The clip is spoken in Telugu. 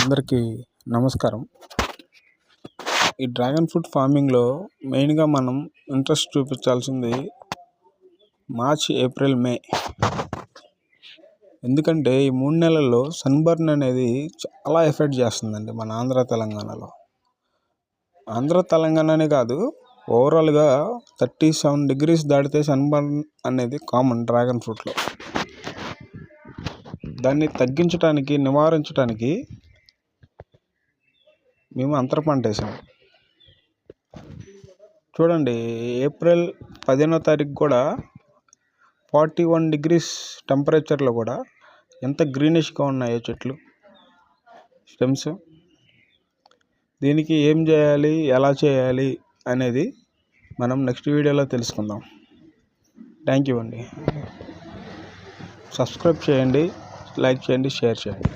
అందరికీ నమస్కారం. ఈ డ్రాగన్ ఫ్రూట్ ఫార్మింగ్లో మెయిన్గా మనం ఇంట్రెస్ట్ చూపించాల్సింది మార్చ్, ఏప్రిల్, మే. ఎందుకంటే ఈ 3 నెలల్లో సన్బర్న్ అనేది చాలా ఎఫెక్ట్ చేస్తుందండి మన తెలంగాణలో. తెలంగాణనే కాదు, ఓవరాల్గా 37 degrees దాటితే సన్బర్న్ అనేది కామన్ డ్రాగన్ ఫ్రూట్లో. దాన్ని తగ్గించడానికి, నివారించడానికి మేము అంతర పంట వేసాం. చూడండి, ఏప్రిల్ 15వ తారీఖు కూడా 41 degrees టెంపరేచర్లో కూడా ఎంత గ్రీనిష్గా ఉన్నాయో చెట్లు, స్టెమ్స్. దీనికి ఏం చేయాలి, ఎలా చేయాలి అనేది మనం నెక్స్ట్ వీడియోలో తెలుసుకుందాం. థ్యాంక్ యూ అండి. సబ్స్క్రైబ్ చేయండి, లైక్ చేయండి, షేర్ చేయండి.